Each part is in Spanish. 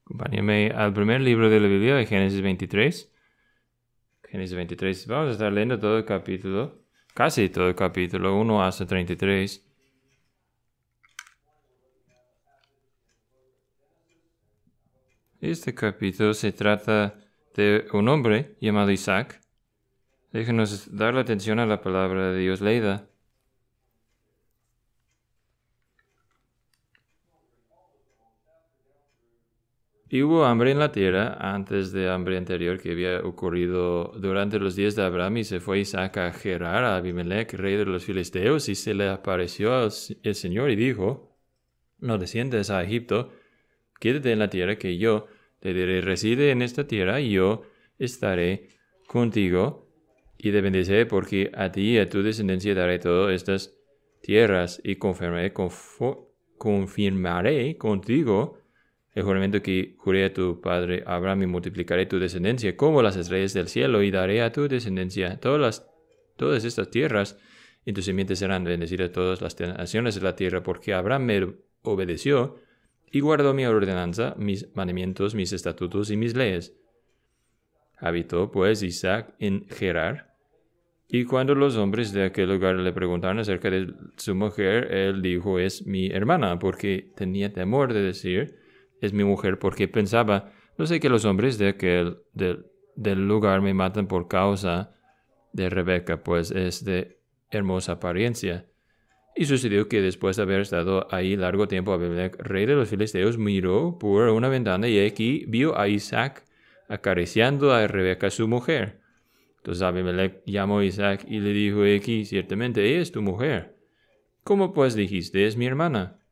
Acompáñame al primer libro de la Biblia, de Génesis 23. Génesis 23. Vamos a estar leyendo todo el capítulo, casi todo el capítulo, 1 hasta 33. Este capítulo se trata de un hombre llamado Isaac. Déjenos darle atención a la palabra de Dios leída. Y hubo hambre en la tierra antes de hambre anterior que había ocurrido durante los días de Abraham, y se fue Isaac a Gerar a Abimelech, rey de los filisteos, y se le apareció el Señor y dijo: no desciendas a Egipto, quédate en la tierra que yo te diré, reside en esta tierra, y yo estaré contigo, y te bendeciré, porque a ti y a tu descendencia daré todas estas tierras, y confirmaré contigo el juramento que juré a tu padre Abraham, y multiplicaré tu descendencia como las estrellas del cielo, y daré a tu descendencia todas estas tierras, y tus simientes serán bendecidas todas las naciones de la tierra, porque Abraham me obedeció y guardó mi ordenanza, mis mandamientos, mis estatutos y mis leyes. Habitó pues Isaac en Gerar, y cuando los hombres de aquel lugar le preguntaron acerca de su mujer, él dijo: es mi hermana, porque tenía temor de decir: es mi mujer, porque pensaba: no sé que los hombres del lugar me matan por causa de Rebeca, pues es de hermosa apariencia. Y sucedió que después de haber estado ahí largo tiempo, Abimelech, rey de los filisteos, miró por una ventana, y aquí vio a Isaac acariciando a Rebeca su mujer. Entonces Abimelech llamó a Isaac y le dijo: aquí, ciertamente ella es tu mujer. ¿Cómo pues dijiste: es mi hermana?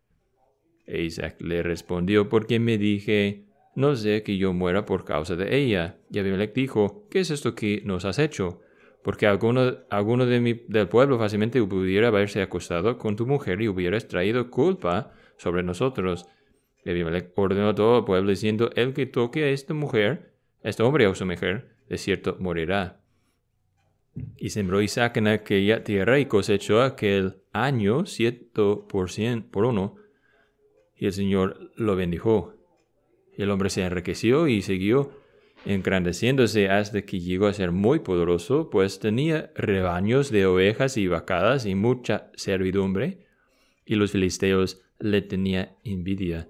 E Isaac le respondió: porque me dije: no sé que yo muera por causa de ella. Y Abimelech dijo: ¿qué es esto que nos has hecho? Porque alguno del pueblo fácilmente pudiera haberse acostado con tu mujer y hubieras traído culpa sobre nosotros. Y Abimelech ordenó a todo el pueblo, diciendo: el que toque a esta mujer, a este hombre o a su mujer, de cierto morirá. Y sembró Isaac en aquella tierra y cosechó aquel año 100% por uno. Y el Señor lo bendijo. Y el hombre se enriqueció y siguió engrandeciéndose hasta que llegó a ser muy poderoso, pues tenía rebaños de ovejas y vacadas y mucha servidumbre, y los filisteos le tenían envidia.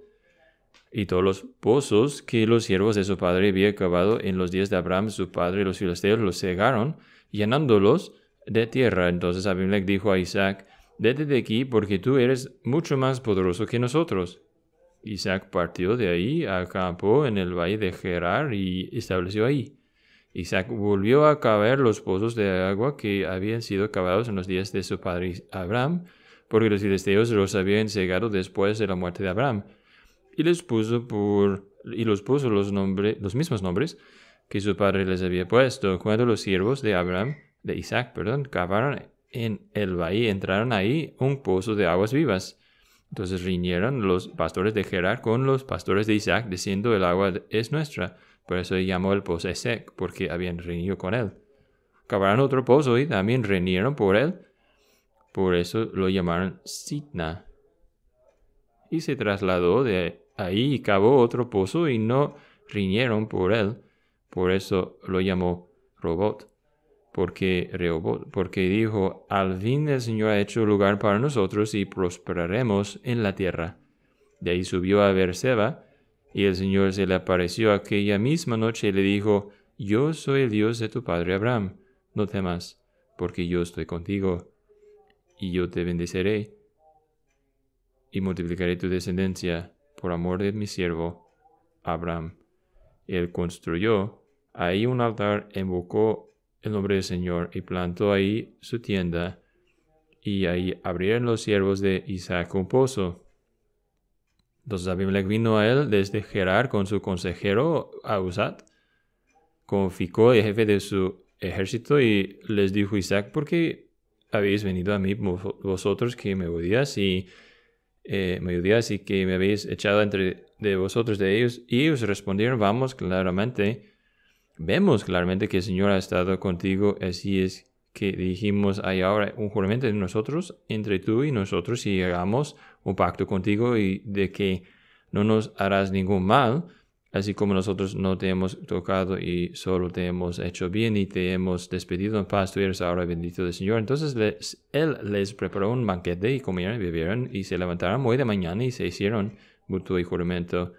Y todos los pozos que los siervos de su padre habían cavado en los días de Abraham su padre, los filisteos los cegaron, llenándolos de tierra. Entonces Abimelech dijo a Isaac: vete de aquí, porque tú eres mucho más poderoso que nosotros. Isaac partió de ahí, acampó en el valle de Gerar y estableció ahí. Isaac volvió a cavar los pozos de agua que habían sido cavados en los días de su padre Abraham, porque los filisteos los habían cegado después de la muerte de Abraham. Y los puso los mismos nombres que su padre les había puesto. Cuando los siervos de Isaac, cavaron en el valle, entraron ahí un pozo de aguas vivas. Entonces riñeron los pastores de Gerar con los pastores de Isaac, diciendo: el agua es nuestra. Por eso llamó el pozo Esek, porque habían reñido con él. Cavaron otro pozo y también riñeron por él. Por eso lo llamaron Sitna. Y se trasladó de ahí y cavó otro pozo y no riñeron por él. Por eso lo llamó Rehoboth, porque dijo: al fin el Señor ha hecho lugar para nosotros y prosperaremos en la tierra. De ahí subió a Beerseba, y el Señor se le apareció aquella misma noche y le dijo: yo soy el Dios de tu padre Abraham, no temas, porque yo estoy contigo, y yo te bendeciré, y multiplicaré tu descendencia por amor de mi siervo Abraham. Él construyó ahí un altar, invocó el nombre del Señor y plantó ahí su tienda, y ahí abrieron los siervos de Isaac un pozo. Entonces Abimelech vino a él desde Gerar con su consejero Ahuzat, con Ficol, el jefe de su ejército, y les dijo: Isaac, ¿por qué habéis venido a mí vosotros que me odiáis y que me habéis echado entre de vosotros de ellos? Y ellos respondieron: vemos claramente que el Señor ha estado contigo, así es que dijimos: hay ahora un juramento de nosotros, entre tú y nosotros, y hagamos un pacto contigo, y de que no nos harás ningún mal, así como nosotros no te hemos tocado y solo te hemos hecho bien y te hemos despedido en paz, tú eres ahora bendito del Señor. Entonces Él les preparó un banquete y comieron y bebieron y se levantaron muy de mañana y se hicieron mutuo juramento.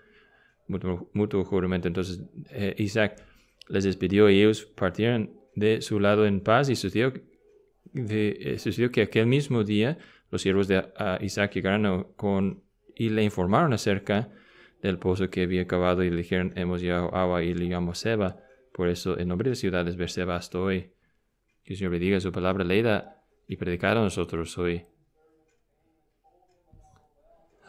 Entonces Isaac les despidió y ellos partieron de su lado en paz y sucedió que aquel mismo día los siervos de Isaac llegaron y le informaron acerca del pozo que había cavado y le dijeron, hemos llegado agua y le llamamos Seba. Por eso el nombre de la ciudad es Beerseba hasta hoy. Que el Señor bendiga su palabra leída y predicada a nosotros hoy.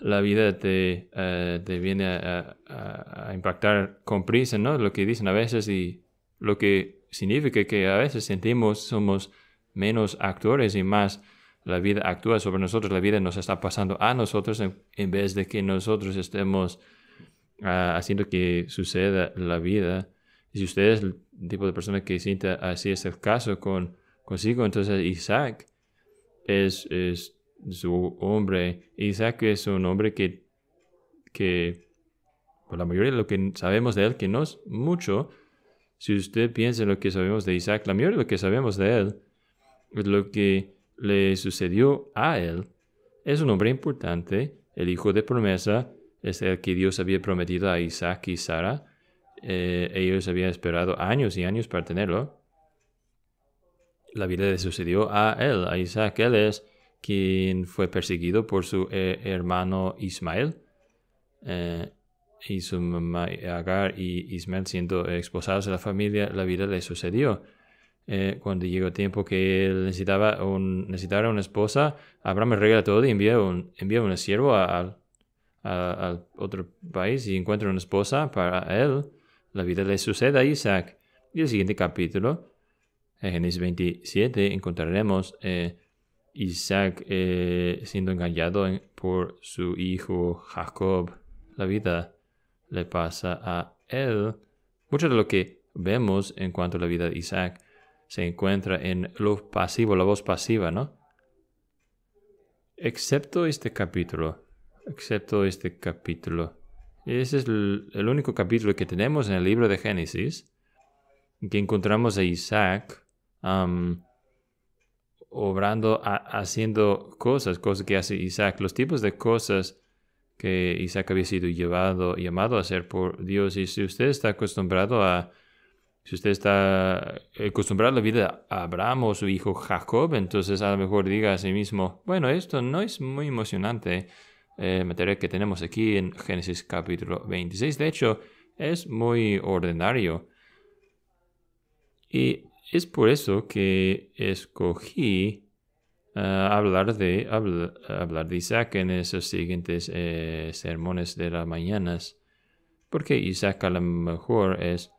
La vida te viene a impactar con prisa, ¿no? Lo que dicen a veces y lo que significa que a veces somos menos actores y más la vida actúa sobre nosotros. La vida nos está pasando a nosotros en vez de que nosotros estemos haciendo que suceda la vida. Y si usted es el tipo de persona que siente así es el caso consigo, entonces Isaac es su hombre. Isaac es un hombre que por la mayoría de lo que sabemos de él, que no es mucho, si usted piensa en lo que sabemos de Isaac, la mayoría de lo que sabemos de él es lo que le sucedió a él. Es un hombre importante, el hijo de promesa, es el que Dios había prometido a Isaac y Sara. Ellos habían esperado años y años para tenerlo. La vida le sucedió a él, a Isaac. Él es quien fue perseguido por su hermano Ismael. Y su mamá Agar y Ismael siendo expulsados de la familia, la vida le sucedió. Cuando llegó tiempo que él necesitara una esposa, Abraham regala todo y envía un siervo al otro país y encuentra una esposa para él. La vida le sucede a Isaac. Y el siguiente capítulo, en Génesis 27, encontraremos Isaac siendo engañado por su hijo Jacob. La vida le pasa a él. Mucho de lo que vemos en cuanto a la vida de Isaac se encuentra en lo pasivo, la voz pasiva, ¿no? Excepto este capítulo. Ese es el único capítulo que tenemos en el libro de Génesis, en que encontramos a Isaac obrando, haciendo cosas que hace Isaac, los tipos de cosas que Isaac había sido llamado a hacer por Dios. Y si usted está acostumbrado a la vida de Abraham o su hijo Jacob, entonces a lo mejor diga a sí mismo, bueno, esto no es muy emocionante, materia que tenemos aquí en Génesis capítulo 26. De hecho, es muy ordinario. Y es por eso que escogí hablar de Isaac en esos siguientes sermones de las mañanas, porque Isaac a lo mejor es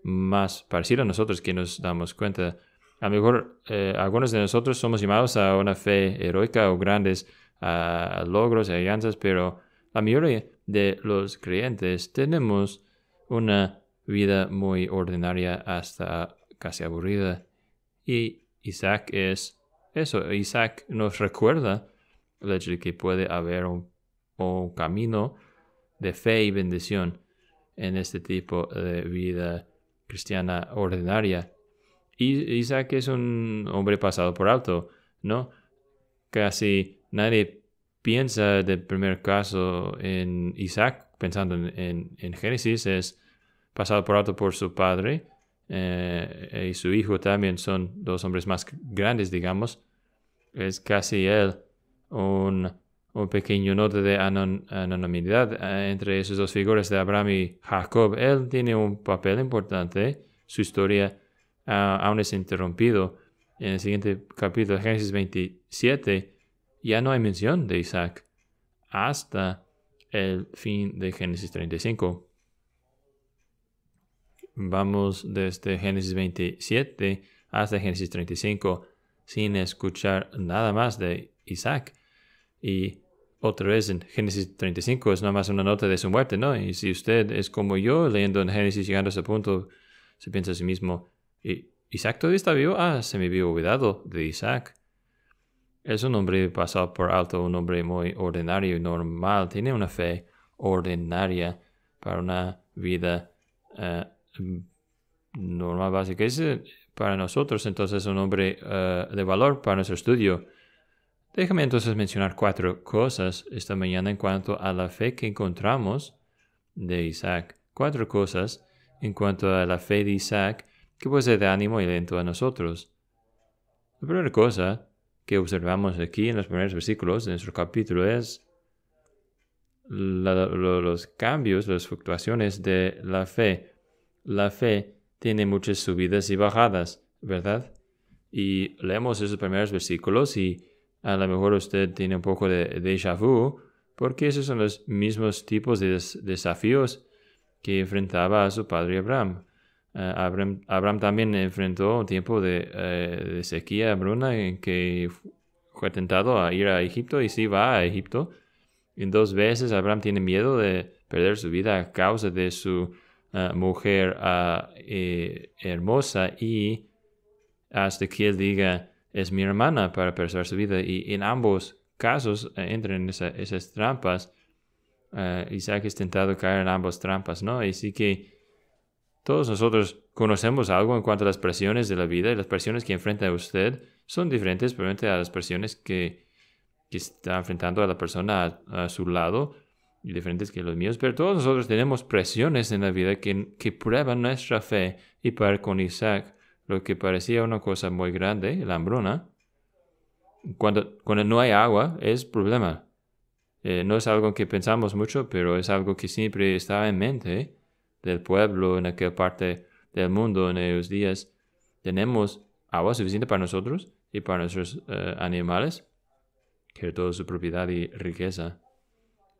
más parecido a nosotros que nos damos cuenta. A lo mejor algunos de nosotros somos llamados a una fe heroica o grandes logros y alianzas, pero la mayoría de los creyentes tenemos una vida muy ordinaria hasta casi aburrida. Y Isaac es eso. Isaac nos recuerda el hecho de que puede haber un camino de fe y bendición en este tipo de vida cristiana ordinaria. Y Isaac es un hombre pasado por alto, ¿no? Casi nadie piensa del primer caso en Isaac, pensando en Génesis, es pasado por alto por su padre y su hijo también son dos hombres más grandes, digamos. Es casi él un pequeño nota de anonimidad entre esas dos figuras de Abraham y Jacob. Él tiene un papel importante. Su historia aún es interrumpido. En el siguiente capítulo, Génesis 27, ya no hay mención de Isaac hasta el fin de Génesis 35. Vamos desde Génesis 27 hasta Génesis 35 sin escuchar nada más de Isaac. Y otra vez en Génesis 35 es nada más una nota de su muerte, ¿no? Y si usted es como yo, leyendo en Génesis, llegando a ese punto, se piensa a sí mismo, ¿Isaac todavía está vivo? Se me había olvidado de Isaac. Es un hombre pasado por alto, un hombre muy ordinario y normal. Tiene una fe ordinaria para una vida normal, básica. Es para nosotros entonces un hombre de valor para nuestro estudio. Déjame entonces mencionar 4 cosas esta mañana en cuanto a la fe que encontramos de Isaac. 4 cosas en cuanto a la fe de Isaac que puede ser de ánimo y aliento a nosotros. La primera cosa que observamos aquí en los primeros versículos de nuestro capítulo es los cambios, las fluctuaciones de la fe. La fe tiene muchas subidas y bajadas, ¿verdad? Y leemos esos primeros versículos y a lo mejor usted tiene un poco de déjà vu, porque esos son los mismos tipos de desafíos que enfrentaba a su padre Abraham. Abraham también enfrentó un tiempo de sequía, hambruna, en que fue tentado a ir a Egipto y sí va a Egipto. En 2 veces Abraham tiene miedo de perder su vida a causa de su mujer hermosa y hasta que él diga, es mi hermana, para preservar su vida. Y en ambos casos entran en esas trampas. Isaac es tentado a caer en ambas trampas, ¿no? Y sí que todos nosotros conocemos algo en cuanto a las presiones de la vida, y las presiones que enfrenta usted son diferentes probablemente a las presiones que está enfrentando a la persona a su lado, y diferentes que los míos, pero todos nosotros tenemos presiones en la vida que prueban nuestra fe. Y para con Isaac, lo que parecía una cosa muy grande, la hambruna, cuando no hay agua, es problema. No es algo que pensamos mucho, pero es algo que siempre estaba en mente del pueblo en aquella parte del mundo en esos días. Tenemos agua suficiente para nosotros y para nuestros animales, que es toda su propiedad y riqueza.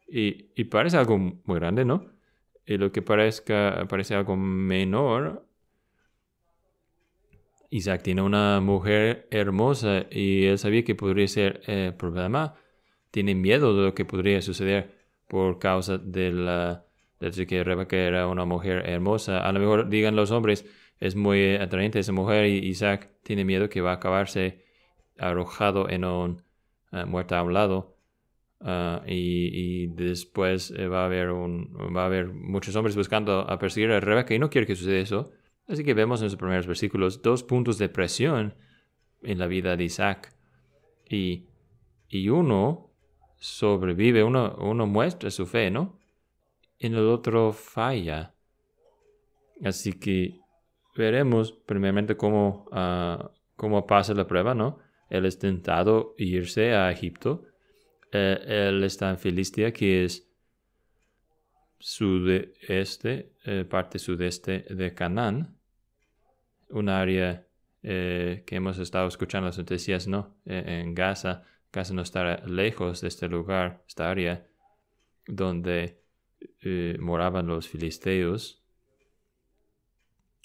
Y parece algo muy grande, ¿no? Y lo que parece algo menor, Isaac tiene una mujer hermosa y él sabía que podría ser el problema. Tiene miedo de lo que podría suceder por causa de que Rebeca era una mujer hermosa. A lo mejor digan los hombres, es muy atraente esa mujer, y Isaac tiene miedo que va a acabarse arrojado en muerta a un lado. Y después va a haber muchos hombres buscando a perseguir a Rebeca y no quiere que suceda eso. Así que vemos en los primeros versículos 2 puntos de presión en la vida de Isaac. Y uno sobrevive, uno muestra su fe, ¿no? En el otro falla. Así que veremos primeramente cómo pasa la prueba, ¿no? Él es tentado irse a Egipto. Él está en Filistia, que es parte sudeste de Canaán, un área que hemos estado escuchando las noticias, ¿no? En Gaza. Gaza no está lejos de este lugar, esta área donde moraban los filisteos.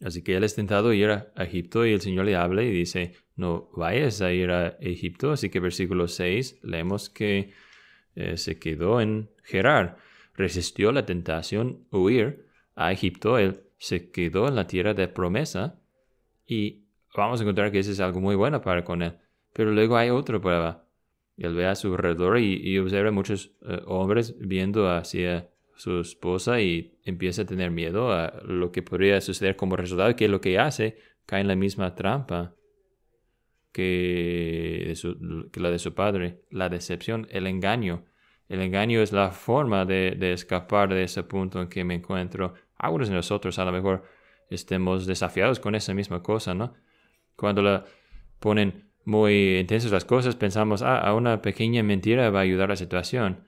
Así que él es tentado a ir a Egipto y el Señor le habla y dice, no vayas a ir a Egipto. Así que versículo 6 leemos que se quedó en Gerar. Resistió la tentación huir a Egipto. Él se quedó en la tierra de promesa y vamos a encontrar que eso es algo muy bueno para con él. Pero luego hay otra prueba. Él ve a su alrededor y observa muchos hombres viendo hacia su esposa y empieza a tener miedo a lo que podría suceder como resultado, que lo que hace cae en la misma trampa que la de su padre, la decepción, el engaño. El engaño es la forma de escapar de ese punto en que me encuentro. Algunos de nosotros a lo mejor estemos desafiados con esa misma cosa, ¿no? Cuando la ponen muy intensas las cosas, pensamos, a una pequeña mentira va a ayudar a la situación.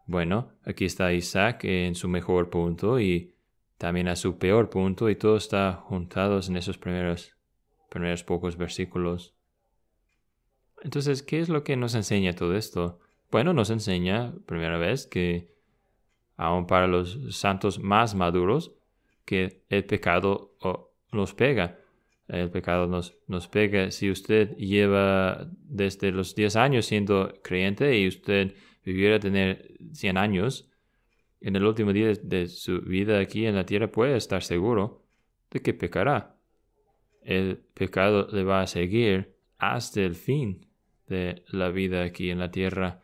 Bueno, aquí está Isaac en su mejor punto y también a su peor punto, y todo está juntados en esos primeros pocos versículos. Entonces, ¿qué es lo que nos enseña todo esto? Bueno, nos enseña, primera vez, que aun para los santos más maduros, que el pecado nos pega. El pecado nos pega. Si usted lleva desde los 10 años siendo creyente y usted viviera a tener 100 años, en el último día de su vida aquí en la tierra puede estar seguro de que pecará. El pecado le va a seguir hasta el fin de la vida aquí en la tierra,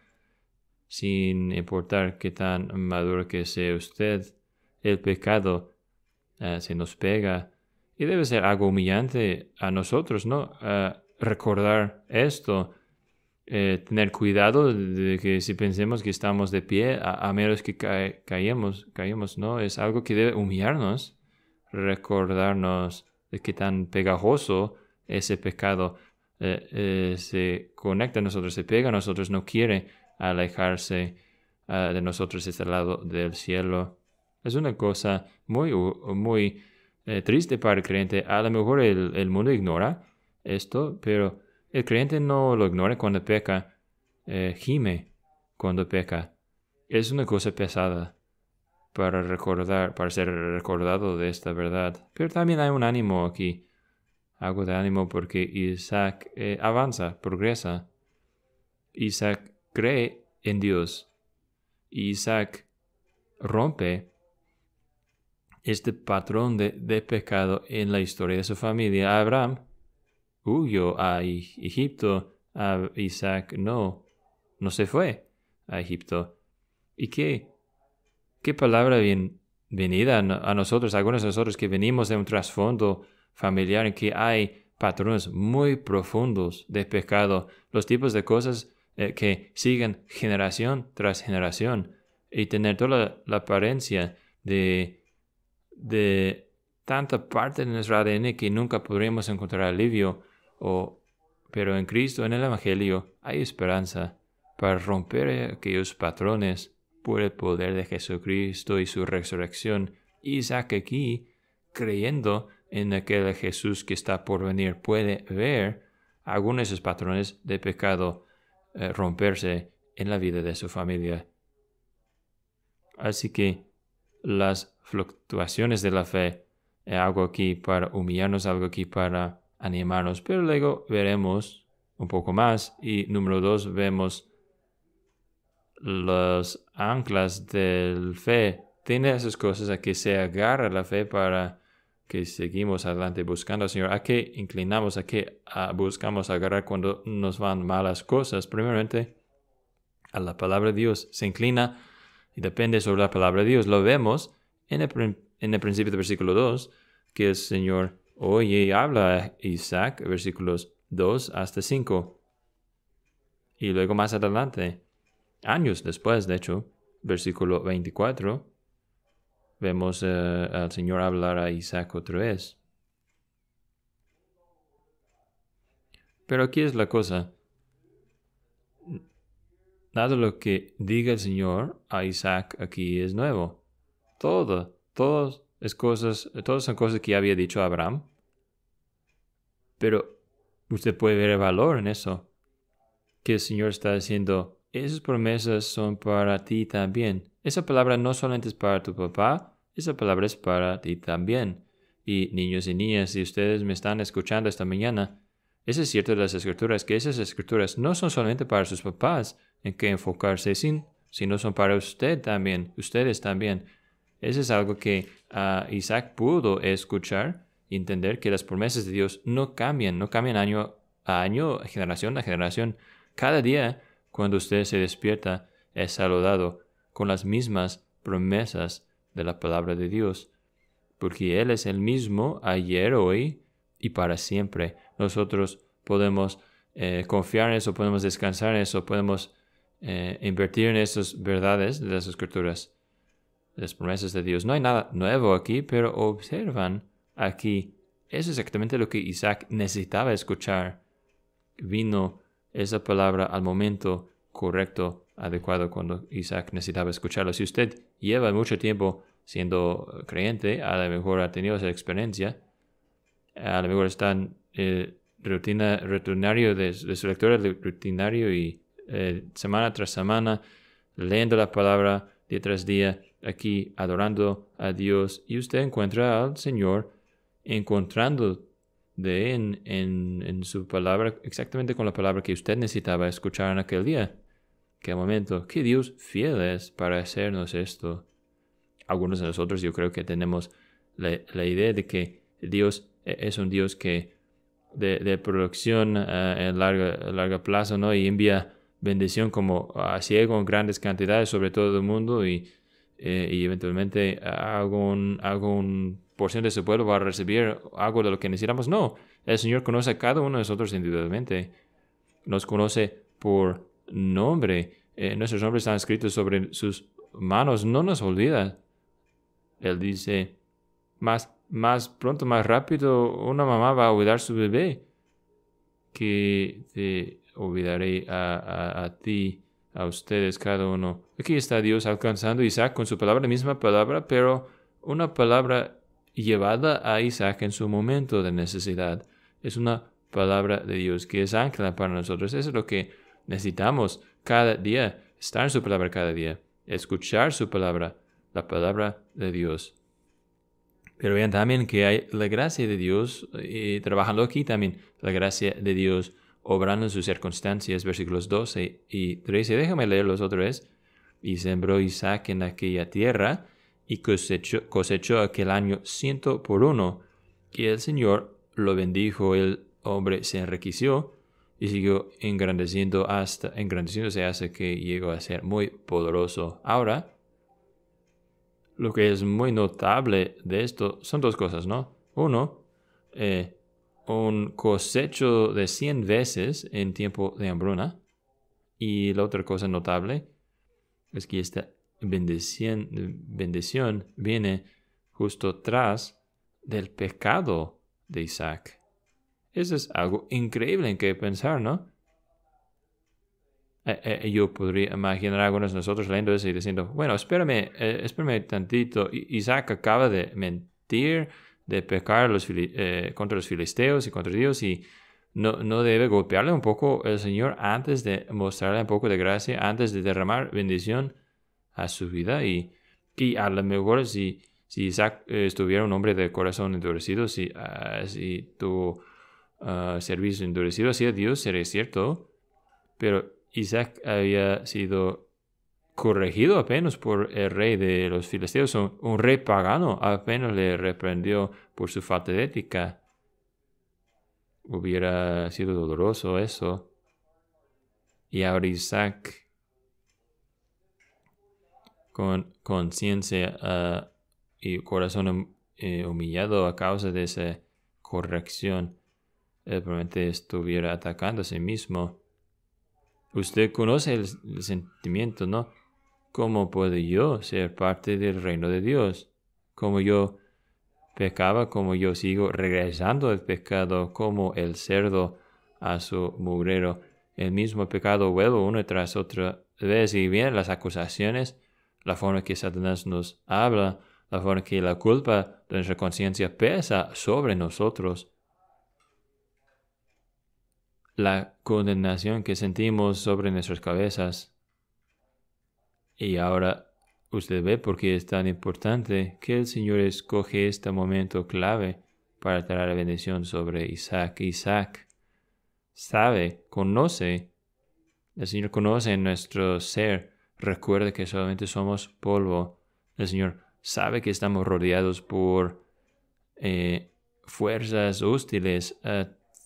sin importar qué tan maduro que sea usted. el pecado se nos pega. Y debe ser algo humillante a nosotros, ¿no? Recordar esto. Tener cuidado de que si pensemos que estamos de pie, a menos que caemos, ¿no? Es algo que debe humillarnos, recordarnos de qué tan pegajoso ese pecado se conecta a nosotros, se pega a nosotros, no quiere alejarse de nosotros este lado del cielo. Es una cosa muy triste para el creyente. A lo mejor el mundo ignora esto, pero el creyente no lo ignora cuando peca, gime cuando peca. Es una cosa pesada para ser recordado de esta verdad. Pero también hay un ánimo aquí, algo de ánimo porque Isaac avanza, progresa. Isaac cree en Dios. Isaac rompe este patrón de pecado en la historia de su familia. Abraham huyó a Egipto. Isaac no se fue a Egipto. ¿Y qué palabra bienvenida a nosotros, algunos de nosotros que venimos de un trasfondo familiar en que hay patrones muy profundos de pecado, los tipos de cosas que siguen generación tras generación, y tener toda la apariencia de tanta parte de nuestro ADN que nunca podremos encontrar alivio. Pero en Cristo, en el Evangelio, hay esperanza para romper aquellos patrones por el poder de Jesucristo y su resurrección. Isaac aquí, creyendo en aquel Jesús que está por venir, puede ver algunos de esos patrones de pecado romperse en la vida de su familia. Así que las fluctuaciones de la fe, algo aquí para humillarnos, algo aquí para animarnos, pero luego veremos un poco más. Y número 2, vemos las anclas del fe. Tiene esas cosas a que se agarra la fe para que seguimos adelante buscando al Señor. ¿A qué inclinamos? ¿A qué buscamos agarrar cuando nos van malas cosas? Primeramente, a la palabra de Dios. Se inclina y depende sobre la palabra de Dios. Lo vemos en el principio del versículo 2, que el Señor oye y habla a Isaac, versículos 2 hasta 5. Y luego más adelante, años después, de hecho, versículo 24, vemos al Señor hablar a Isaac otra vez. Pero aquí es la cosa. Nada de lo que diga el Señor a Isaac aquí es nuevo. Todas son cosas que había dicho Abraham. Pero usted puede ver el valor en eso. Que el Señor está diciendo, esas promesas son para ti también. Esa palabra no solamente es para tu papá, esa palabra es para ti también. Y niños y niñas, si ustedes me están escuchando esta mañana, eso es cierto de las Escrituras, que esas Escrituras no son solamente para sus papás en que enfocarse, sino son para usted también, ustedes también. Eso es algo que Isaac pudo escuchar y entender, que las promesas de Dios no cambian año a año, generación a generación. Cada día, cuando usted se despierta, es saludado con las mismas promesas de la palabra de Dios, porque Él es el mismo ayer, hoy y para siempre. Nosotros podemos confiar en eso, podemos descansar en eso, podemos invertir en esas verdades de las Escrituras, las promesas de Dios. No hay nada nuevo aquí, pero observan aquí, es exactamente lo que Isaac necesitaba escuchar. Vino esa palabra al momento correcto, adecuado, cuando Isaac necesitaba escucharlo. Si usted lleva mucho tiempo siendo creyente, a lo mejor ha tenido esa experiencia, a lo mejor está en rutinario de su lectura rutinario y semana tras semana leyendo la palabra día tras día, aquí adorando a Dios, y usted encuentra al Señor encontrando en su palabra exactamente con la palabra que usted necesitaba escuchar en aquel día, aquel momento. Qué Dios fiel es para hacernos esto. Algunos de nosotros, yo creo que tenemos la idea de que Dios es un Dios que de producción en largo plazo, ¿no? Y envía bendición como a ciego en grandes cantidades sobre todo el mundo, y y eventualmente algún porción de su pueblo va a recibir algo de lo que necesitamos. No, el Señor conoce a cada uno de nosotros individualmente. Nos conoce por nombre. Nuestros nombres están escritos sobre sus manos. No nos olvida. Él dice, más pronto, más rápido, una mamá va a olvidar su bebé que te olvidaré a ti, a ustedes, cada uno. Aquí está Dios alcanzando a Isaac con su palabra, la misma palabra, pero una palabra llevada a Isaac en su momento de necesidad. Es una palabra de Dios que es ancla para nosotros. Eso es lo que necesitamos cada día, estar en su palabra cada día, escuchar su palabra, la palabra de Dios. Pero vean también que hay la gracia de Dios, trabajando aquí también, la gracia de Dios obrando en sus circunstancias, versículos 12 y 13. Déjame leerlos otra vez. Y sembró Isaac en aquella tierra y cosechó aquel año 100 por 1. Y el Señor lo bendijo, el hombre se enriqueció y siguió engrandeciéndose hasta que llegó a ser muy poderoso. Ahora, lo que es muy notable de esto son dos cosas, ¿no? Uno, un cosecho de 100 veces en tiempo de hambruna. Y la otra cosa notable es que esta bendición viene justo tras del pecado de Isaac. Eso es algo increíble en que pensar, ¿no? Yo podría imaginar a algunos de nosotros leyendo eso y diciendo, bueno, espérame tantito. Isaac acaba de mentir, de pecar contra los filisteos y contra Dios, y no debe golpearle un poco el Señor antes de mostrarle un poco de gracia, antes de derramar bendición a su vida. Y a lo mejor si Isaac estuviera un hombre de corazón endurecido, si tu servicio endurecido hacia Dios, sería cierto, pero Isaac había sido corregido apenas por el rey de los filisteos. Un rey pagano apenas le reprendió por su falta de ética. Hubiera sido doloroso eso. Y ahora Isaac, con conciencia y corazón humillado a causa de esa corrección, él probablemente estuviera atacando a sí mismo. Usted conoce el sentimiento, ¿no? ¿Cómo puedo yo ser parte del reino de Dios? ¿Cómo yo pecaba? ¿Cómo yo sigo regresando al pecado como el cerdo a su mugrero? El mismo pecado vuelvo una tras otra vez y vienen las acusaciones, la forma que Satanás nos habla, la forma que la culpa de nuestra conciencia pesa sobre nosotros. La condenación que sentimos sobre nuestras cabezas. Y ahora usted ve por qué es tan importante que el Señor escoge este momento clave para traer la bendición sobre Isaac. Isaac sabe, conoce, el Señor conoce nuestro ser. Recuerde que solamente somos polvo. El Señor sabe que estamos rodeados por fuerzas hostiles,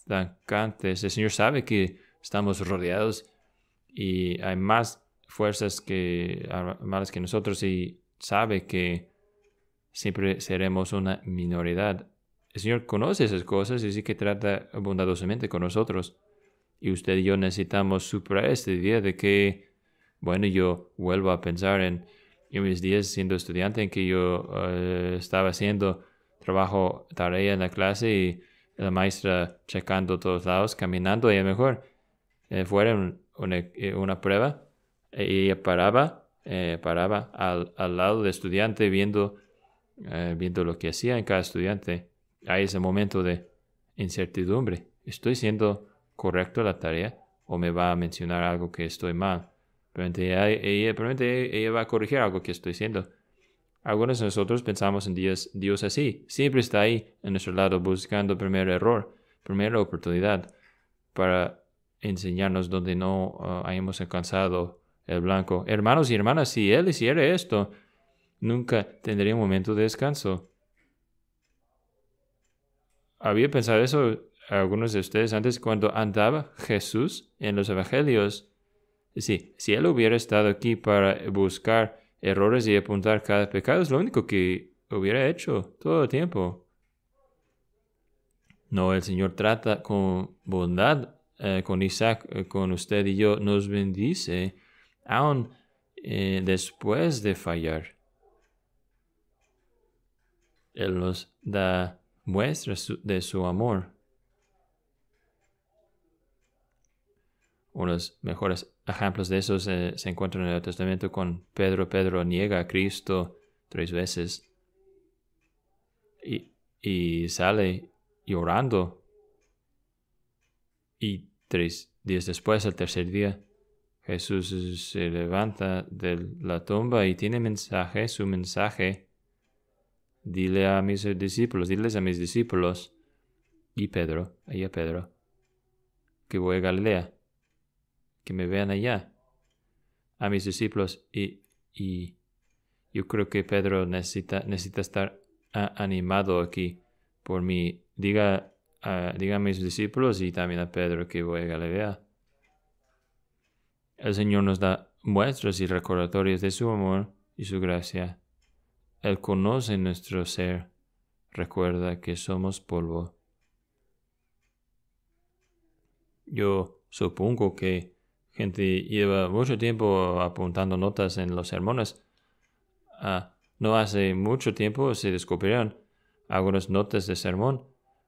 atacantes. El Señor sabe que estamos rodeados y hay más fuerzas malas que nosotros, y sabe que siempre seremos una minoridad. El Señor conoce esas cosas y sí que trata bondadosamente con nosotros. Y usted y yo necesitamos superar este día de que, bueno, yo vuelvo a pensar en mis días siendo estudiante, en que yo estaba haciendo tarea en la clase y la maestra checando todos lados, caminando, y a lo mejor fuera una prueba, y ella paraba al lado del estudiante viendo lo que hacía en cada estudiante. Hay ese momento de incertidumbre. ¿Estoy siendo correcto en la tarea o me va a mencionar algo que estoy mal? Probablemente ella va a corregir algo que estoy haciendo. Algunos de nosotros pensamos en Dios así. Siempre está ahí en nuestro lado buscando primer error, primera oportunidad para enseñarnos donde no hayamos alcanzado el blanco. Hermanos y hermanas, si Él hiciera esto, nunca tendría un momento de descanso. ¿Había pensado eso algunos de ustedes antes cuando andaba Jesús en los evangelios? Sí, si Él hubiera estado aquí para buscar errores y apuntar cada pecado es lo único que hubiera hecho todo el tiempo. No, el Señor trata con bondad con Isaac, con usted y yo, nos bendice aún después de fallar. Él nos da muestras de su amor. Unos mejores ejemplos de eso se encuentran en el Testamento con Pedro. Pedro niega a Cristo 3 veces y sale llorando. Y 3 días después, el tercer día, Jesús se levanta de la tumba y tiene su mensaje. Diles a mis discípulos y a Pedro, que voy a Galilea, que me vean allá, a mis discípulos. Y yo creo que Pedro necesita estar animado aquí por mí. Diga a mis discípulos y también a Pedro que voy a Galilea. El Señor nos da muestras y recordatorios de su amor y su gracia. Él conoce nuestro ser. Recuerda que somos polvo. Yo supongo que gente lleva mucho tiempo apuntando notas en los sermones. No hace mucho tiempo se descubrieron algunas notas de sermón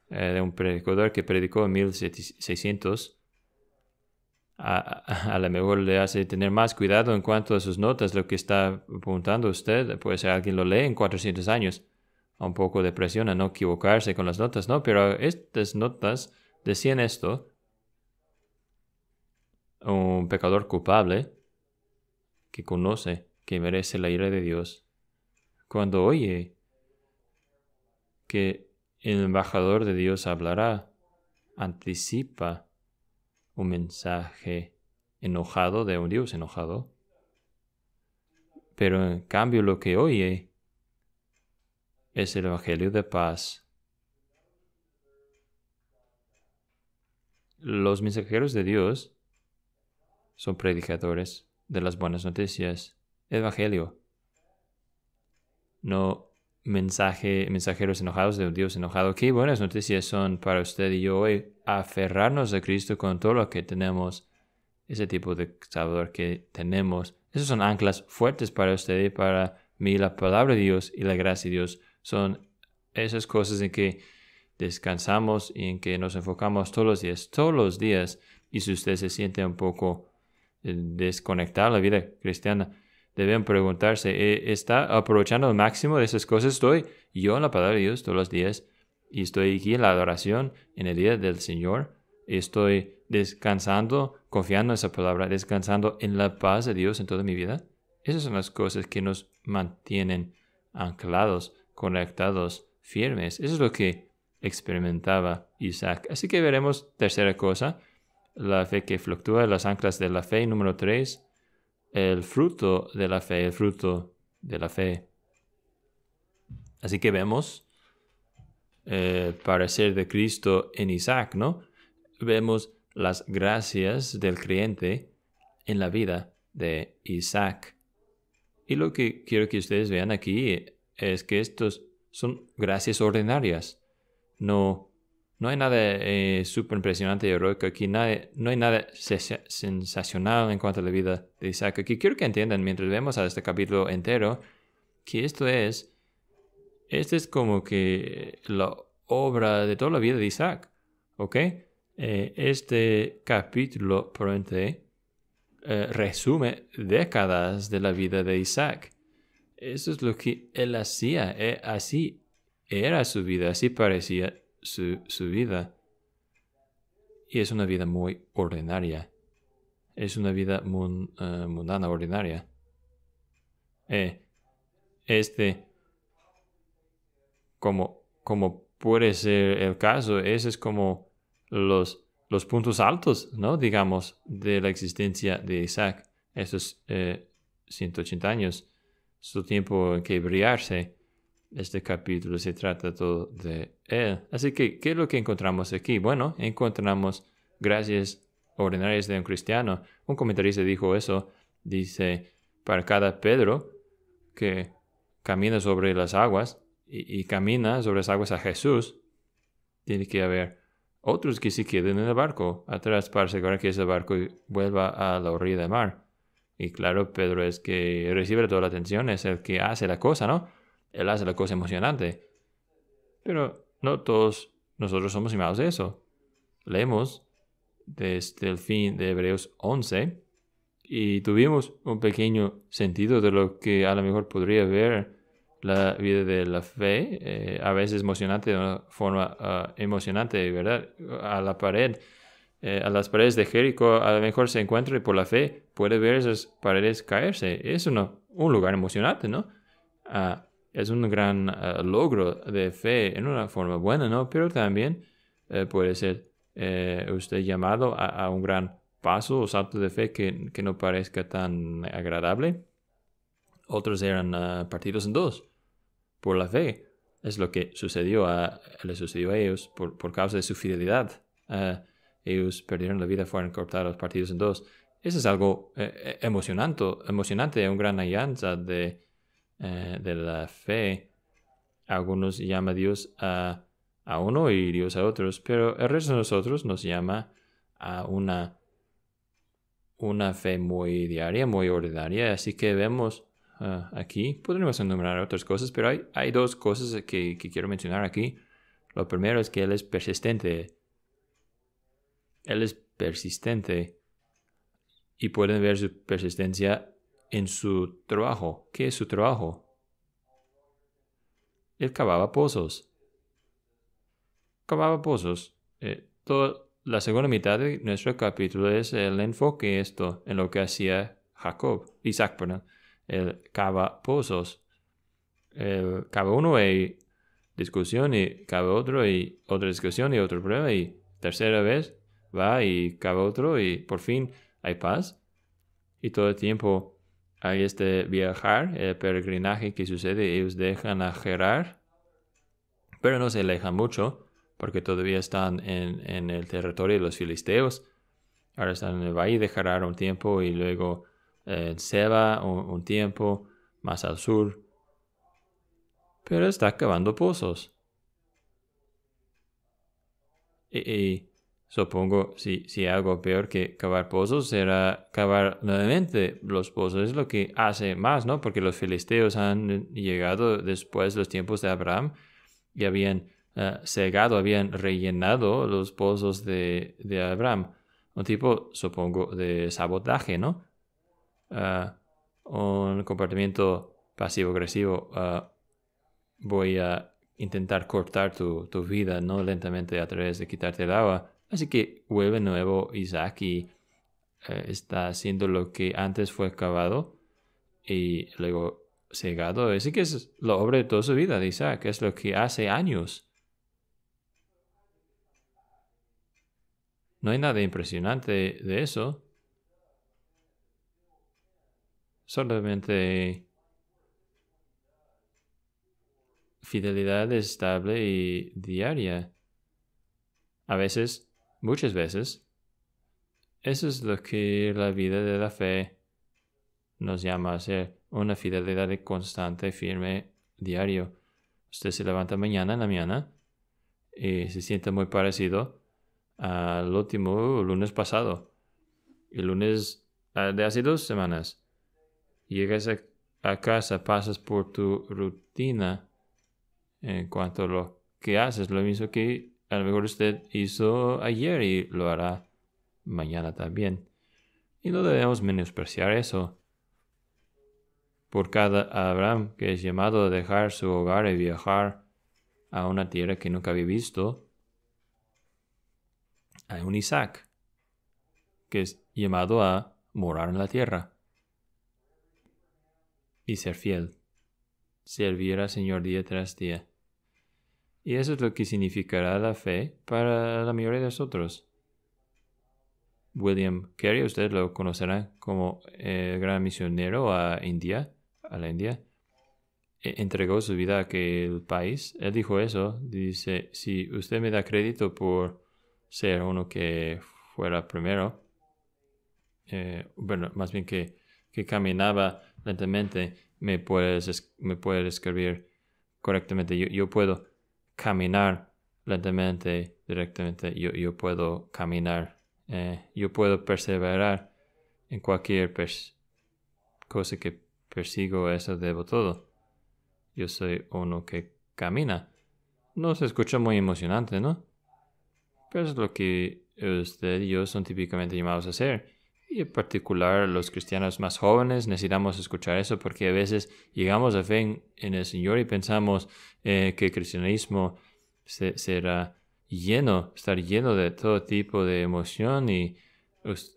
de un predicador que predicó en 1600. A lo mejor le hace tener más cuidado en cuanto a sus notas, lo que está apuntando usted. Puede ser alguien lo lee en 400 años. Un poco de presión a no equivocarse con las notas, ¿no? Pero estas notas decían esto. Un pecador culpable que conoce que merece la ira de Dios, cuando oye que el embajador de Dios hablará, anticipa un mensaje enojado de un Dios enojado. Pero en cambio lo que oye es el Evangelio de paz. Los mensajeros de Dios son predicadores de las buenas noticias. Evangelio. No mensajeros enojados de un Dios enojado. Qué buenas noticias son para usted y yo hoy. Aferrarnos a Cristo con todo lo que tenemos. Ese tipo de Salvador que tenemos. Esas son anclas fuertes para usted y para mí. La palabra de Dios y la gracia de Dios son esas cosas en que descansamos y en que nos enfocamos todos los días. Y si usted se siente un poco desconectado de la vida cristiana, deben preguntarse, ¿está aprovechando al máximo de esas cosas? Estoy yo en la palabra de Dios todos los días y estoy aquí en la adoración en el día del Señor. Estoy descansando, confiando en esa palabra, descansando en la paz de Dios en toda mi vida. Esas son las cosas que nos mantienen anclados, conectados, firmes. Eso es lo que experimentaba Isaac. Así que veremos tercera cosa, la fe que fluctúa, las anclas de la fe. Número 3, el fruto de la fe, Así que vemos el parecer de Cristo en Isaac, ¿no? Vemos las gracias del creyente en la vida de Isaac. Y lo que quiero que ustedes vean aquí es que estos son gracias ordinarias. No hay nada súper impresionante y heroico aquí. No hay nada sensacional en cuanto a la vida de Isaac. Aquí quiero que entiendan, mientras vemos a este capítulo entero, que este es como que la obra de toda la vida de Isaac. ¿Ok? Este capítulo probablemente resume décadas de la vida de Isaac. Eso es lo que él hacía. Así era su vida, así parecía su vida. Y es una vida muy ordinaria. Es una vida mundana, ordinaria. Como puede ser el caso, ese es como los puntos altos, ¿no? Digamos, de la existencia de Isaac. Esos 180 años, su tiempo en que brillarse. Este capítulo se trata todo de él. Así que, ¿qué es lo que encontramos aquí? Bueno, encontramos gracias ordinarias de un cristiano. Un comentarista dijo eso. Dice, para cada Pedro, que camina sobre las aguas y camina sobre las aguas a Jesús, tiene que haber otros que se queden en el barco atrás para asegurar que ese barco vuelva a la orilla del mar. Y claro, Pedro es que recibe toda la atención, es el que hace la cosa, ¿no? Él hace la cosa emocionante. Pero no todos nosotros somos llamados de eso. Leemos desde el fin de Hebreos 11 y tuvimos un pequeño sentido de lo que a lo mejor podría ver la vida de la fe, a veces emocionante de una forma emocionante, ¿verdad? A las paredes de Jericó, a lo mejor se encuentra y por la fe puede ver esas paredes caerse. Es un lugar emocionante, ¿no? Es un gran logro de fe en una forma buena, ¿no? Pero también puede ser usted llamado a un gran paso o salto de fe que no parezca tan agradable. Otros eran partidos en dos por la fe. Es lo que les sucedió a ellos por causa de su fidelidad. Ellos perdieron la vida, fueron cortados partidos en dos. Eso es algo emocionante, una gran alianza de la fe. Algunos llaman a Dios a uno y Dios a otros, pero el resto de nosotros nos llama a una fe muy diaria, muy ordinaria. Así que vemos aquí, podríamos enumerar otras cosas, pero hay dos cosas que quiero mencionar aquí. Lo primero es que Él es persistente. Él es persistente y pueden ver su persistencia en su trabajo. ¿Qué es su trabajo? Él cavaba pozos. Toda la segunda mitad de nuestro capítulo es el enfoque en lo que hacía Isaac. Él cava pozos. Él cava uno y discusión y cava otro y otra discusión y otro problema y tercera vez va y cava otro y por fin hay paz. Y todo el tiempo hay este viajar, el peregrinaje que sucede. Ellos dejan a Gerar, pero no se alejan mucho porque todavía están en el territorio de los filisteos. Ahora están en el valle de Gerar un tiempo y luego en Seba un tiempo más al sur. Pero está cavando pozos. Y supongo si algo peor que cavar pozos será cavar nuevamente los pozos. Es lo que hace más, ¿no? Porque los filisteos han llegado después de los tiempos de Abraham y habían cegado, habían rellenado los pozos de Abraham. Un tipo, supongo, de sabotaje, ¿no? Un comportamiento pasivo-agresivo. Voy a intentar cortar tu vida, ¿no? Lentamente a través de quitarte el agua. Así que vuelve nuevo Isaac y está haciendo lo que antes fue cavado y luego cegado. Así que es la obra de toda su vida de Isaac. Es lo que hace años. No hay nada impresionante de eso. Solamente fidelidad estable y diaria. A veces, muchas veces, eso es lo que la vida de la fe nos llama a hacer. Una fidelidad constante, firme, diario. Usted se levanta mañana en la mañana y se siente muy parecido al último lunes pasado. El lunes de hace 2 semanas. Llegas a casa, pasas por tu rutina en cuanto a lo que haces, lo mismo que a lo mejor usted hizo ayer y lo hará mañana también. Y no debemos menospreciar eso. Por cada Abraham que es llamado a dejar su hogar y viajar a una tierra que nunca había visto, hay un Isaac que es llamado a morar en la tierra y ser fiel, servir al Señor día tras día. Y eso es lo que significará la fe para la mayoría de nosotros. William Carey, ustedes lo conocerán como el gran misionero a la India. Entregó su vida a aquel país. Él dijo eso. Dice, si usted me da crédito por ser uno que fuera primero, más bien que caminaba lentamente me puedes escribir correctamente. Yo puedo caminar lentamente, directamente. Yo puedo caminar. Yo puedo perseverar en cualquier cosa que persigo. Eso debo todo. Yo soy uno que camina. No se escucha muy emocionante, ¿no? Pero es lo que usted y yo son típicamente llamados a hacer. Y en particular los cristianos más jóvenes necesitamos escuchar eso porque a veces llegamos a fe en el Señor y pensamos que el cristianismo será estar lleno de todo tipo de emoción y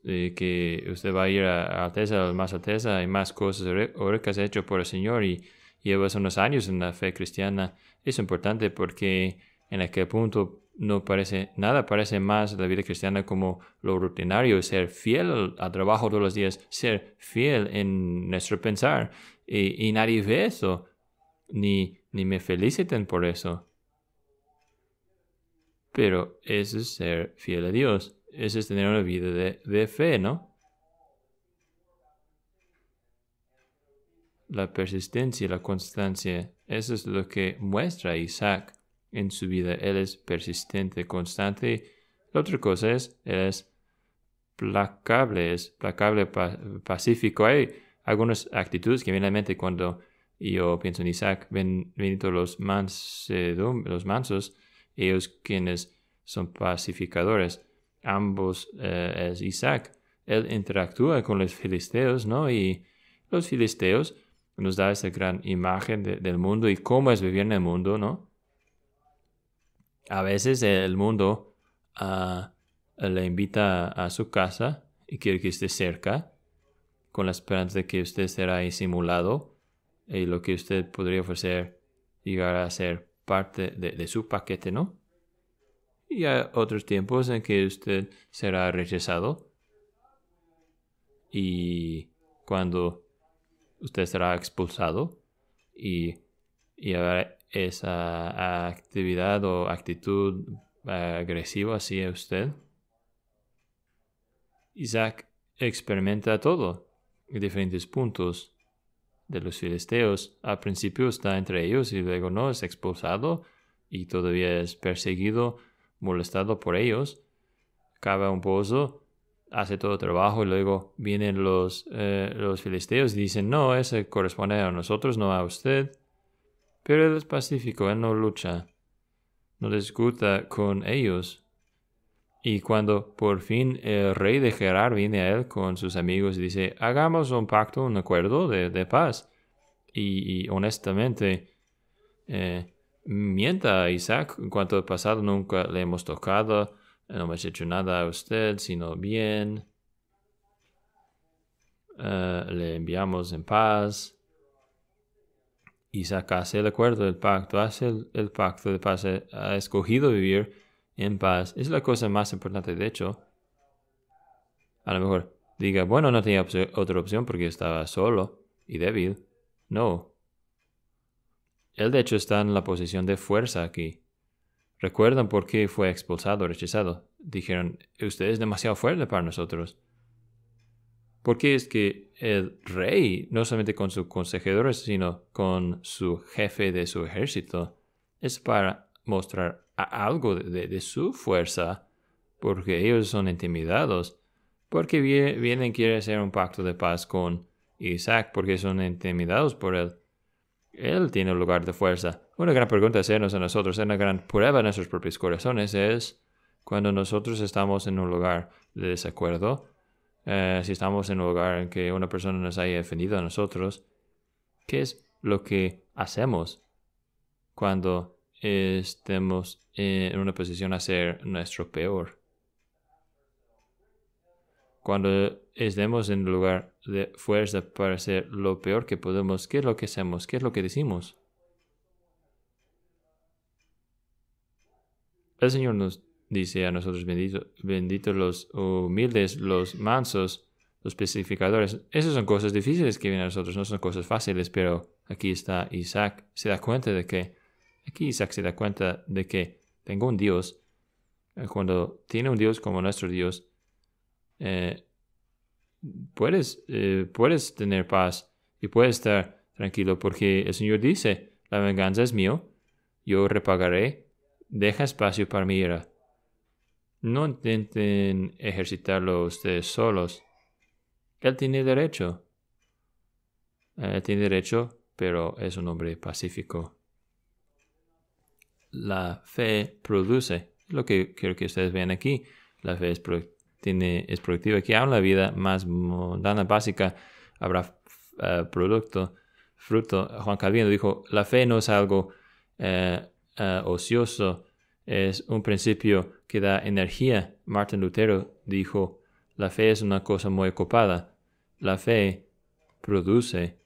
que usted va a ir a alteza, más alteza y más cosas heroicas hecho por el Señor y llevas unos años en la fe cristiana. Es importante porque en aquel punto nada parece más la vida cristiana como lo rutinario, ser fiel al trabajo todos los días, ser fiel en nuestro pensar. Y nadie ve eso, ni me feliciten por eso. Pero eso es ser fiel a Dios, eso es tener una vida de fe, ¿no? La persistencia y la constancia, eso es lo que muestra Isaac en su vida. Él es persistente, constante. La otra cosa es, él es placable, pacífico. Hay algunas actitudes que vienen a la mente cuando yo pienso en Isaac. Benito los mansos, ellos quienes son pacificadores. Ambos es Isaac. Él interactúa con los filisteos, ¿no? Y los filisteos nos da esa gran imagen del mundo y cómo es vivir en el mundo, ¿no? A veces el mundo le invita a su casa y quiere que esté cerca, con la esperanza de que usted será disimulado y lo que usted podría ofrecer llegar a ser parte de su paquete, ¿no? Y hay otros tiempos en que usted será rechazado y cuando usted será expulsado y habrá esa actividad o actitud agresiva hacia usted. Isaac experimenta todo en diferentes puntos de los filisteos. Al principio está entre ellos y luego no, es expulsado y todavía es perseguido, molestado por ellos. Cava un pozo, hace todo el trabajo y luego vienen los filisteos y dicen, no, ese corresponde a nosotros, no a usted. Pero él es pacífico, él no lucha, no discuta con ellos. Y cuando por fin el rey de Gerar viene a él con sus amigos y dice, hagamos un pacto, un acuerdo de paz. Y honestamente, mienta a Isaac en cuanto al pasado, nunca le hemos tocado, no hemos hecho nada a usted, sino bien. Le enviamos en paz. Isaac hace el acuerdo del pacto, hace el pacto de paz, ha escogido vivir en paz. Es la cosa más importante, de hecho. A lo mejor diga, bueno, no tenía otra opción porque estaba solo y débil. No. Él, de hecho, está en la posición de fuerza aquí. ¿Recuerdan por qué fue expulsado, rechazado? Dijeron, usted es demasiado fuerte para nosotros. Porque es que el rey, no solamente con sus consejeros, sino con su jefe de su ejército, es para mostrar algo de su fuerza, porque ellos son intimidados, porque vienen, quiere hacer un pacto de paz con Isaac, porque son intimidados por él. Él tiene un lugar de fuerza. Una gran pregunta a hacernos a nosotros, una gran prueba de nuestros propios corazones es cuando nosotros estamos en un lugar de desacuerdo. Si estamos en un lugar en que una persona nos haya ofendido a nosotros, ¿qué es lo que hacemos cuando estemos en una posición a ser nuestro peor? Cuando estemos en un lugar de fuerza para hacer lo peor que podemos, ¿qué es lo que hacemos? ¿Qué es lo que decimos? El Señor nos dice a nosotros, benditos los humildes, los mansos, los pacificadores. Esas son cosas difíciles que vienen a nosotros, no son cosas fáciles, pero aquí está Isaac. Isaac se da cuenta de que tengo un Dios. Cuando tiene un Dios como nuestro Dios, puedes tener paz y puedes estar tranquilo, porque el Señor dice, la venganza es mío, yo repagaré, deja espacio para mi ira. No intenten ejercitarlo ustedes solos. Él tiene derecho. Tiene derecho, pero es un hombre pacífico. La fe produce, lo que quiero que ustedes vean aquí. La fe es productiva. Aquí aún la vida más mundana, básica, habrá fruto. Juan Calvino dijo, la fe no es algo ocioso, es un principio que da energía. Martín Lutero dijo, la fe es una cosa muy ocupada. La fe produce.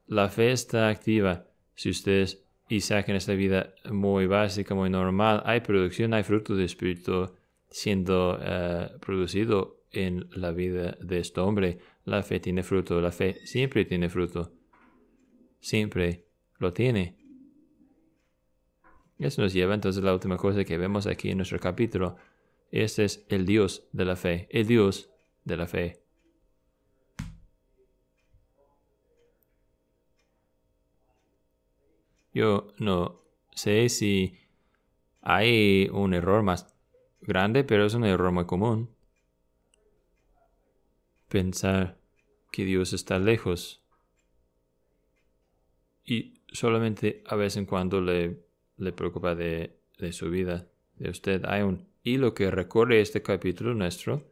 La fe está activa. Si ustedes Isaac en esta vida muy básica, muy normal, hay producción, hay fruto de espíritu siendo producido en la vida de este hombre. La fe tiene fruto, la fe siempre tiene fruto. Siempre lo tiene. Eso nos lleva entonces a la última cosa que vemos aquí en nuestro capítulo. Este es el Dios de la fe, el Dios de la fe. Yo no sé si hay un error más grande, pero es un error muy común. Pensar que Dios está lejos y solamente a vez en cuando le preocupa de su vida, de usted. Hay un hilo que recorre este capítulo nuestro.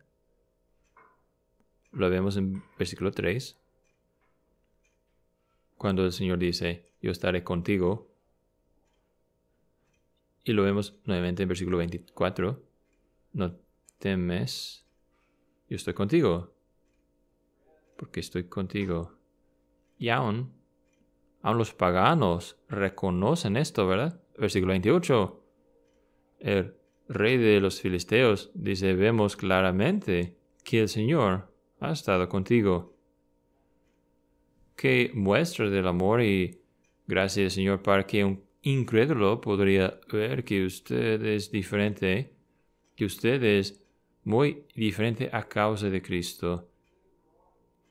Lo vemos en versículo 3. Cuando el Señor dice, yo estaré contigo. Y lo vemos nuevamente en versículo 24. No temes, yo estoy contigo. Porque estoy contigo. Y aún los paganos reconocen esto, ¿verdad? Versículo 28. El rey de los filisteos dice, vemos claramente que el Señor ha estado contigo. Qué muestra del amor y gracia del Señor para que un incrédulo podría ver que usted es diferente, que usted es muy diferente a causa de Cristo.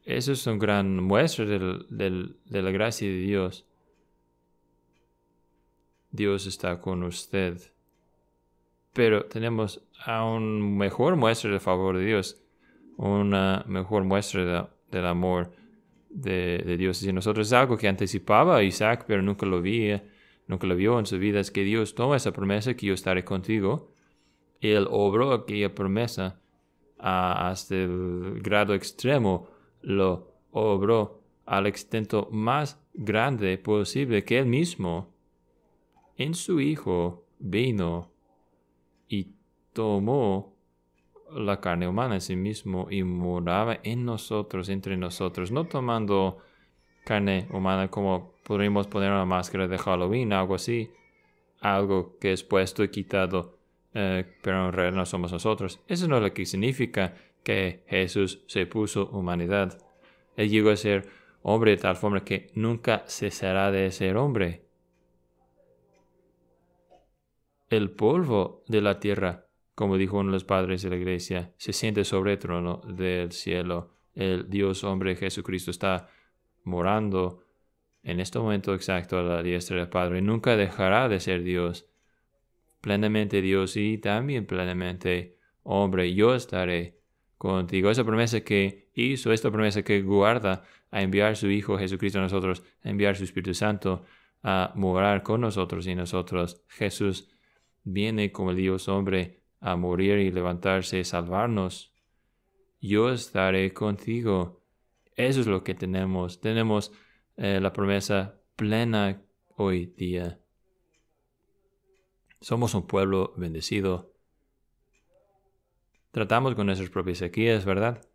Eso es una gran muestra de la gracia de Dios. Dios está con usted. Pero tenemos aún mejor muestra del favor de Dios, una mejor muestra del amor de Dios. Y nosotros es algo que anticipaba a Isaac, pero nunca lo vio en su vida, es que Dios toma esa promesa que yo estaré contigo. Y Él obró aquella promesa hasta el grado extremo, lo obró al extento más grande posible, que Él mismo en su Hijo vino y tomó la carne humana en sí mismo y moraba en nosotros, entre nosotros, no tomando carne humana como podríamos poner una máscara de Halloween, algo así, algo que es puesto y quitado, pero en realidad no somos nosotros. Eso no es lo que significa que Jesús se puso humanidad. Él llegó a ser hombre de tal forma que nunca cesará de ser hombre. El polvo de la tierra, como dijo uno de los padres de la iglesia, se siente sobre el trono del cielo. El Dios hombre Jesucristo está morando en este momento exacto a la diestra del Padre. Nunca dejará de ser Dios, plenamente Dios y también plenamente hombre. Yo estaré contigo. Esa promesa que hizo, esta promesa que guarda a enviar su Hijo Jesucristo a nosotros, a enviar su Espíritu Santo a morar con nosotros y nosotros. Jesús viene como el Dios hombre a morir y levantarse y salvarnos. Yo estaré contigo. Eso es lo que tenemos. Tenemos la promesa plena hoy día. Somos un pueblo bendecido. Tratamos con nuestras propias sequías, ¿verdad?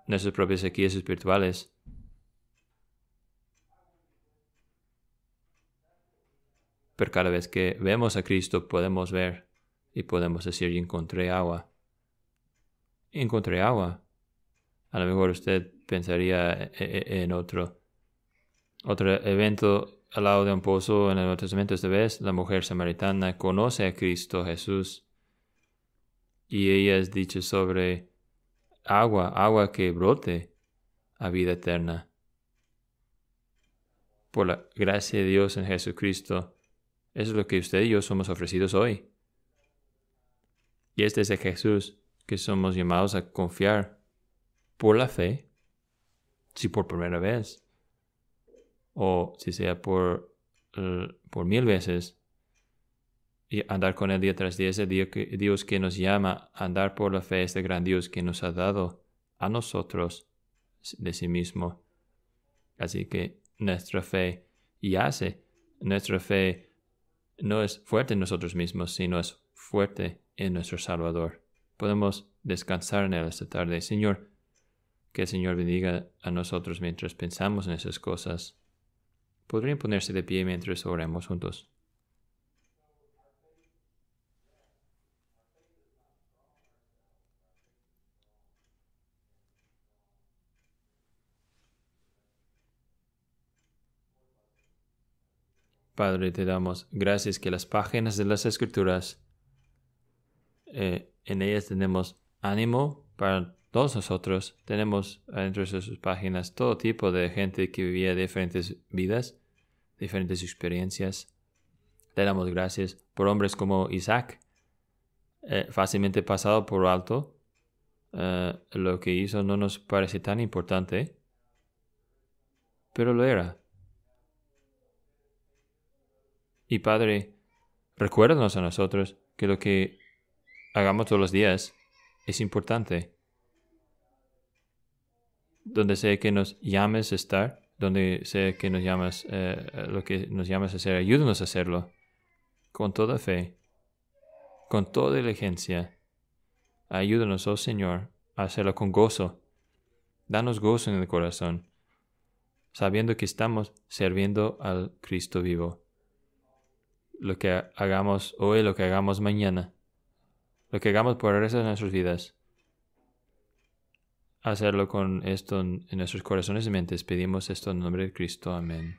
Nuestras propias sequías espirituales. Pero cada vez que vemos a Cristo podemos ver y podemos decir, encontré agua. Encontré agua. A lo mejor usted pensaría en otro evento al lado de un pozo en el Nuevo Testamento. Esta vez la mujer samaritana conoce a Cristo Jesús y ella es dicha sobre agua que brote a vida eterna. por la gracia de Dios en Jesucristo. Eso es lo que usted y yo somos ofrecidos hoy. Y es desde Jesús que somos llamados a confiar por la fe, si por primera vez, o si sea por 1000 veces, y andar con Él día tras día. Ese Dios que nos llama a andar por la fe, este gran Dios que nos ha dado a nosotros de sí mismo. Así que nuestra fe nuestra fe no es fuerte en nosotros mismos, sino es fuerte en nuestro Salvador. Podemos descansar en Él esta tarde. Señor, que el Señor bendiga a nosotros mientras pensamos en esas cosas. ¿Podrían ponerse de pie mientras oremos juntos? Padre, te damos gracias que las páginas de las Escrituras, en ellas tenemos ánimo para todos nosotros. Tenemos dentro de sus páginas todo tipo de gente que vivía diferentes vidas, diferentes experiencias. Te damos gracias por hombres como Isaac, fácilmente pasado por alto. Lo que hizo no nos parece tan importante, pero lo era. Y Padre, recuérdanos a nosotros que lo que hagamos todos los días es importante. Donde sea que nos llames a estar, donde sea que nos llames, lo que nos llames a hacer, ayúdanos a hacerlo con toda fe, con toda diligencia. Ayúdanos, oh Señor, a hacerlo con gozo. Danos gozo en el corazón, sabiendo que estamos sirviendo al Cristo vivo. Lo que hagamos hoy, lo que hagamos mañana, lo que hagamos por el resto de nuestras vidas, hacerlo con esto en nuestros corazones y mentes. Pedimos esto en nombre de Cristo. Amén.